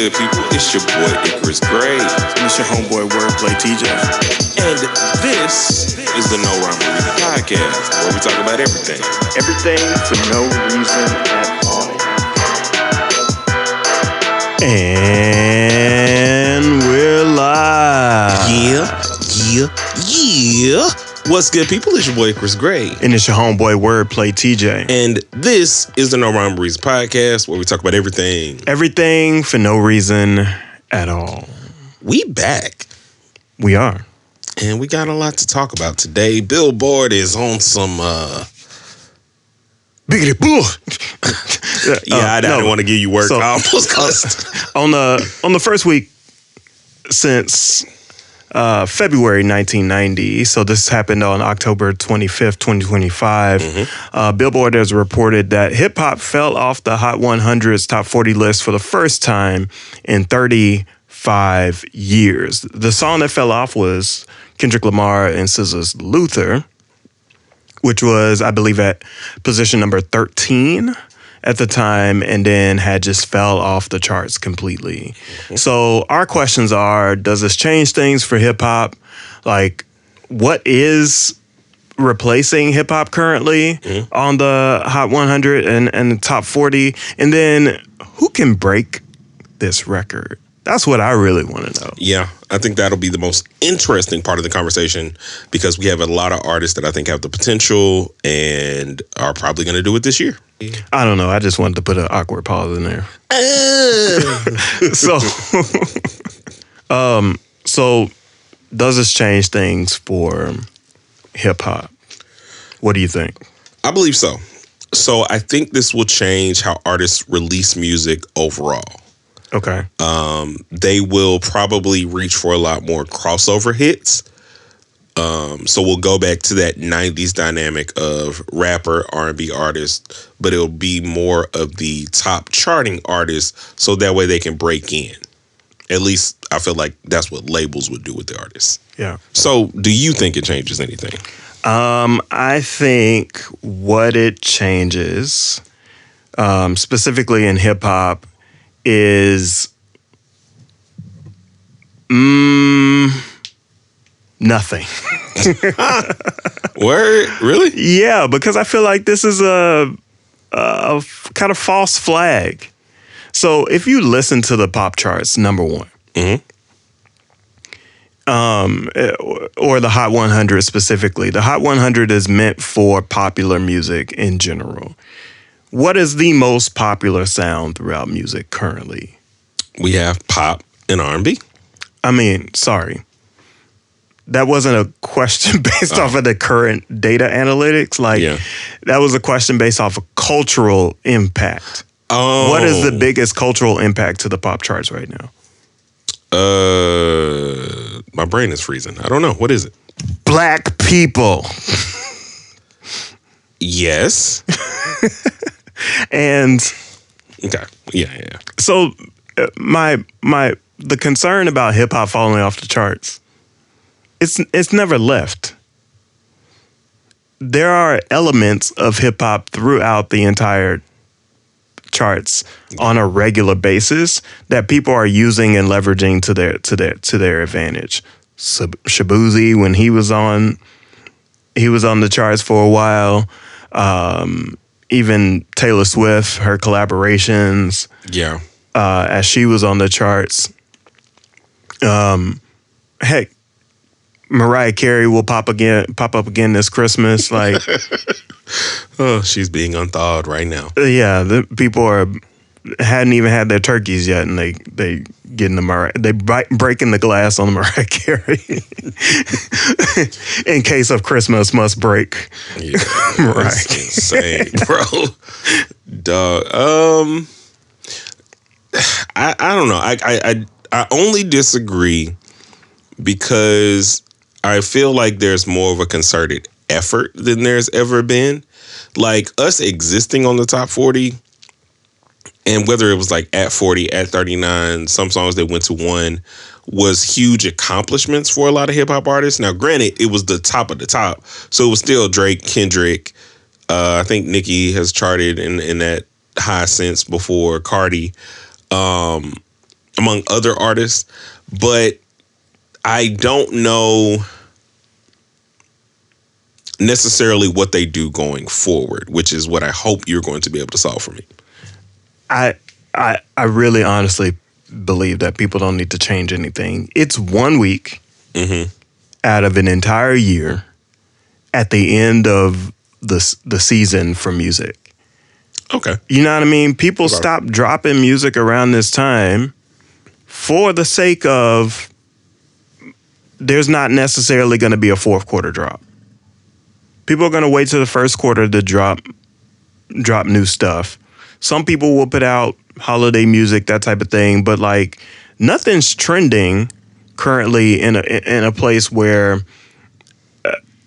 good, people? It's your boy Icarus Gray. And it's your homeboy Wordplay TJ. And this is the No Rhyme or Reason podcast, where we talk about everything. Everything for no reason at all. And we're live. Yeah. What's good, people? It's your boy Icarus Gray. And it's your homeboy Wordplay TJ. And this is the No Rhyme or Reason podcast, where we talk about everything. Everything for no reason at all. We back. We are. And we got a lot to talk about today. Billboard is on some Biggity bull. I didn't want to give you work. So, I almost cussed. On the first week since February 1990, so this happened on October 25th, 2025, Billboard has reported that hip-hop fell off the Hot 100's Top 40 list for the first time in 35 years. The song that fell off was Kendrick Lamar and SZA's Luther, which was, I believe, at position number 13 at the time, and then had just fell off the charts completely. So our questions are, does this change things for hip hop? Like, what is replacing hip hop currently on the Hot 100 and the Top 40? And then who can break this record? That's what I really want to know. Yeah, I think that'll be the most interesting part of the conversation, because we have a lot of artists that I think have the potential and are probably going to do it this year. I don't know. I just wanted to put an awkward pause in there. So does this change things for hip hop? What do you think? I believe so. So I think this will change how artists release music overall. Okay. They will probably reach for a lot more crossover hits. So we'll go back to that 90s dynamic of rapper, R&B artist, but it'll be more of the top charting artists, so that way they can break in. At least I feel like that's what labels would do with the artists. Yeah. So do you think it changes anything? I think what it changes, specifically in hip hop, is nothing. Word? Really? Yeah, because I feel like this is a kind of false flag. So if you listen to the pop charts, number one, or the Hot 100 specifically, the Hot 100 is meant for popular music in general. What is the most popular sound throughout music currently? We have pop and R&B. I mean, sorry. That wasn't a question based off of the current data analytics. That was a question based off of cultural impact. Oh. What is the biggest cultural impact to the pop charts right now? My brain is freezing. I don't know. What is it? Black people. Yes. And okay. Yeah. So the concern about hip hop falling off the charts, it's never left. There are elements of hip hop throughout the entire charts on a regular basis that people are using and leveraging to their advantage. Shaboozey, when he was on the charts for a while. Even Taylor Swift, her collaborations. Yeah. As she was on the charts. Heck, Mariah Carey will pop up again this Christmas. Like, oh, she's being unthawed right now. Yeah, the people hadn't even had their turkeys yet, and they getting the Mariah. They breaking the glass on the Mariah Carey in case of Christmas must break. Yeah, Mariah that's insane, bro. Dog. I don't know. I only disagree because I feel like there's more of a concerted effort than there's ever been. Like, us existing on the top 40, and whether it was like at 40, at 39, some songs that went to 1, was huge accomplishments for a lot of hip hop artists. Now, granted, it was the top of the top, so it was still Drake, Kendrick. I think Nicki has charted in that high sense before, Cardi. among other artists, but I don't know necessarily what they do going forward, which is what I hope you're going to be able to solve for me. I really honestly believe that people don't need to change anything. It's 1 week out of an entire year at the end of the season for music. Okay. You know what I mean? People stop dropping music around this time for the sake of there's not necessarily going to be a fourth quarter drop. People are going to wait till the first quarter to drop new stuff. Some people will put out holiday music, that type of thing, but like nothing's trending currently in a place where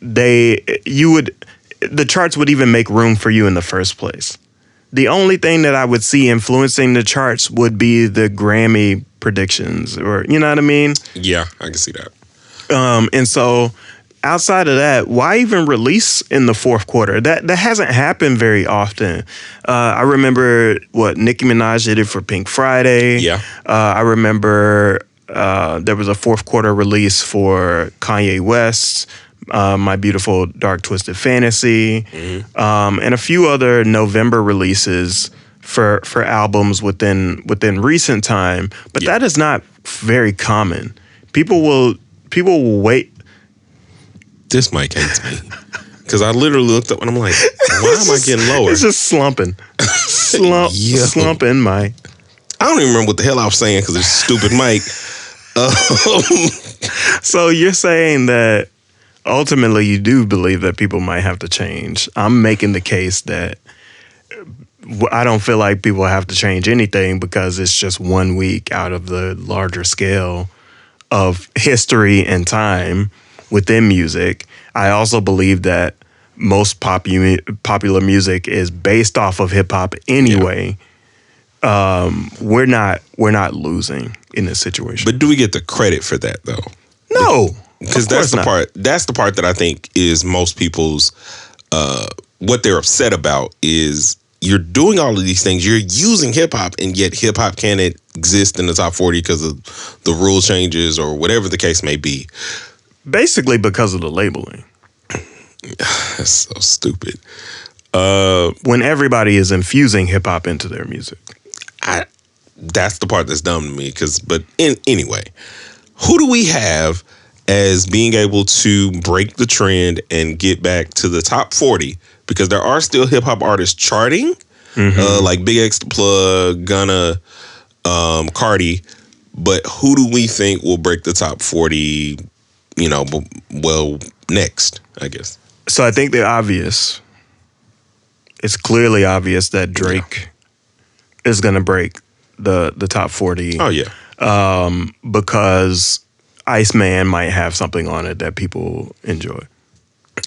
the charts would even make room for you in the first place. The only thing that I would see influencing the charts would be the Grammy predictions, or you know what I mean? Yeah, I can see that. And so outside of that, why even release in the fourth quarter? That hasn't happened very often. I remember what Nicki Minaj did it for Pink Friday. Yeah. I remember there was a fourth quarter release for Kanye West, My Beautiful Dark Twisted Fantasy, and a few other November releases for albums within recent time. But that is not very common. People will wait. This mic hates me because I literally looked up and I'm like, why am I getting lower? It's just slumping, slumping. I don't even remember what the hell I was saying because it's stupid mic. So you're saying that ultimately you do believe that people might have to change. I'm making the case that I don't feel like people have to change anything because it's just 1 week out of the larger scale of history and time within music. I also believe that most popular music is based off of hip hop anyway. Yeah. We're not losing in this situation. But do we get the credit for that though? No, because that's the part. That's the part that I think is most people's. What they're upset about is you're doing all of these things. You're using hip hop, and yet hip hop can't exist in the top 40 because of the rule changes or whatever the case may be. Basically, because of the labeling. That's so stupid. When everybody is infusing hip hop into their music, that's the part that's dumb to me. Anyway, who do we have as being able to break the trend and get back to the top 40? Because there are still hip hop artists charting, like Big X, The Plug, Gunna, Cardi. But who do we think will break the top 40? Next, I guess. So I think the obvious. It's clearly obvious that Drake is going to break the top 40. Oh yeah. Because Iceman might have something on it that people enjoy.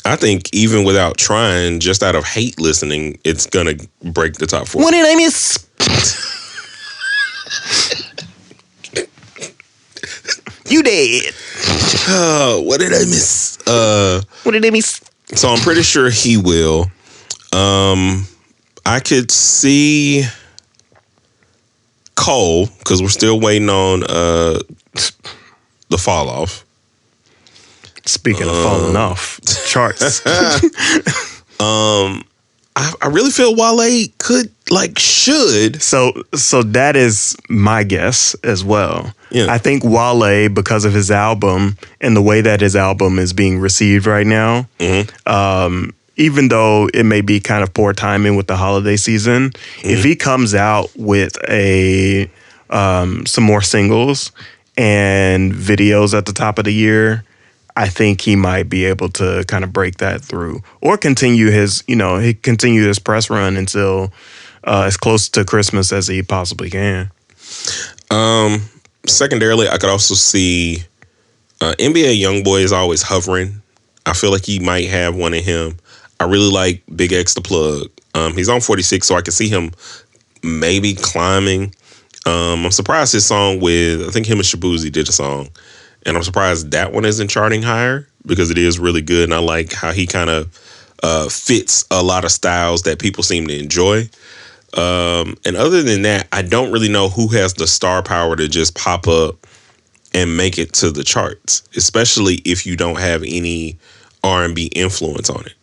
I think even without trying, just out of hate listening, it's gonna break the top 40. What did I miss? You did. What did I miss? What did I miss? So I'm pretty sure he will. I could see Cole, because we're still waiting on the fall off. Speaking of falling off charts. I really feel Wale should. So that is my guess as well. Yeah. I think Wale, because of his album and the way that his album is being received right now, even though it may be kind of poor timing with the holiday season, if he comes out with some more singles and videos at the top of the year, I think he might be able to kind of break that through or continue his press run until as close to Christmas as he possibly can. Secondarily, I could also see NBA YoungBoy is always hovering. I feel like he might have one in him. I really like Big X The Plug. He's on 46, so I can see him maybe climbing. I'm surprised his song I think him and Shabuzi did a song. And I'm surprised that one isn't charting higher because it is really good. And I like how he kind of fits a lot of styles that people seem to enjoy. And other than that, I don't really know who has the star power to just pop up and make it to the charts, especially if you don't have any R&B influence on it.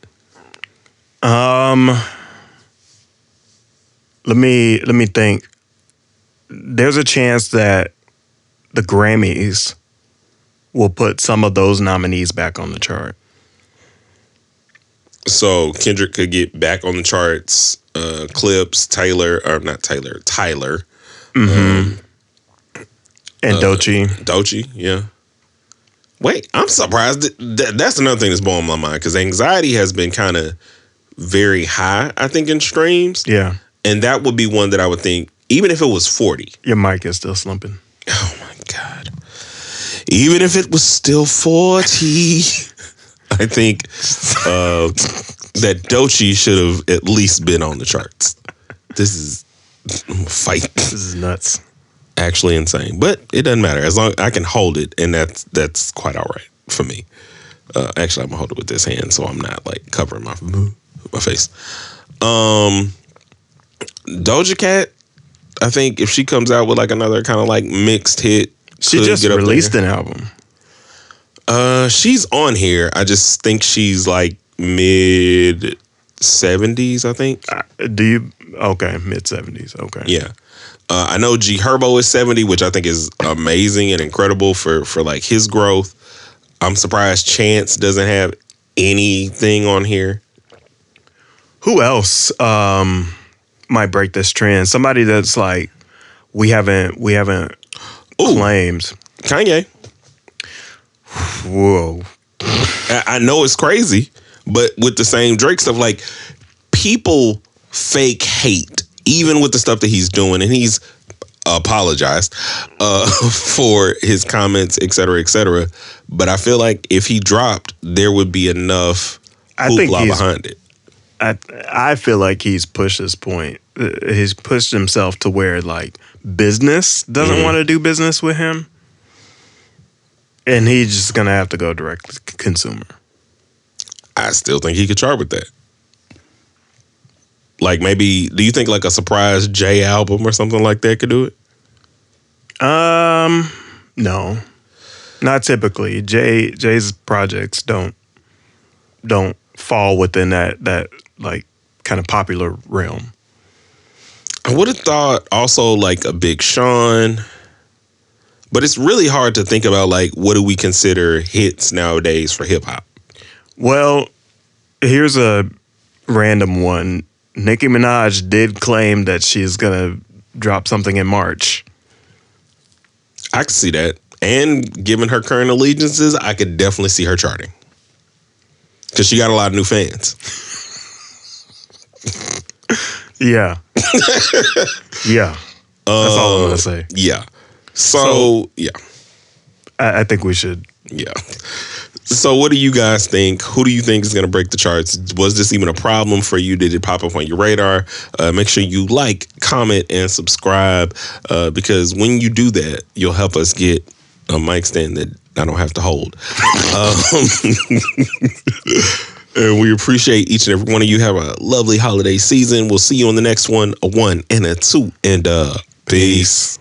Let me think. There's a chance that the Grammys will put some of those nominees back on the chart. So Kendrick could get back on the charts. Clips, Tyler. And Doechii, yeah. Wait, I'm surprised. That's another thing that's blowing my mind because Anxiety has been kind of very high, I think, in streams. Yeah. And that would be one that I would think, even if it was 40. Your mic is still slumping. Oh, my God. Even if it was still 40, I think that Doechii should have at least been on the charts. This is a fight. This is nuts. Actually insane, but it doesn't matter as long as I can hold it, and that's quite all right for me. Actually, I'm gonna hold it with this hand, so I'm not like covering my face. Doja Cat, I think if she comes out with like another kind of like mixed hit, she just released an album. She's on here. I just think she's like mid 70s. I think. Okay, mid 70s. Okay. Yeah. I know G Herbo is 70, which I think is amazing and incredible for like his growth. I'm surprised Chance doesn't have anything on here. Who else might break this trend? Somebody that's like we haven't claimed. Kanye. Whoa. I know it's crazy, but with the same Drake stuff, like people fake hate. Even with the stuff that he's doing, and he's apologized for his comments, et cetera, but I feel like if he dropped, there would be enough hoopla behind it. I feel like he's pushed this point. He's pushed himself to where like business doesn't want to do business with him, and he's just gonna have to go direct to consumer. I still think he could chart with that. Like maybe, do you think like a surprise Jay album or something like that could do it? No, not typically. Jay's projects don't fall within that like kind of popular realm. I would have thought also like a Big Sean, but it's really hard to think about like what do we consider hits nowadays for hip hop. Well, here's a random one. Nicki Minaj did claim that she's gonna drop something in March. I could see that. And given her current allegiances, I could definitely see her charting. Because she got a lot of new fans. Yeah. Yeah. That's all I'm gonna say. Yeah. So yeah. I think we should. Yeah. So what do you guys think? Who do you think is going to break the charts? Was this even a problem for you? Did it pop up on your radar? Make sure you like, comment, and subscribe because when you do that, you'll help us get a mic stand that I don't have to hold. And we appreciate each and every one of you. Have a lovely holiday season. We'll see you on the next one. A 1 and a 2 and peace.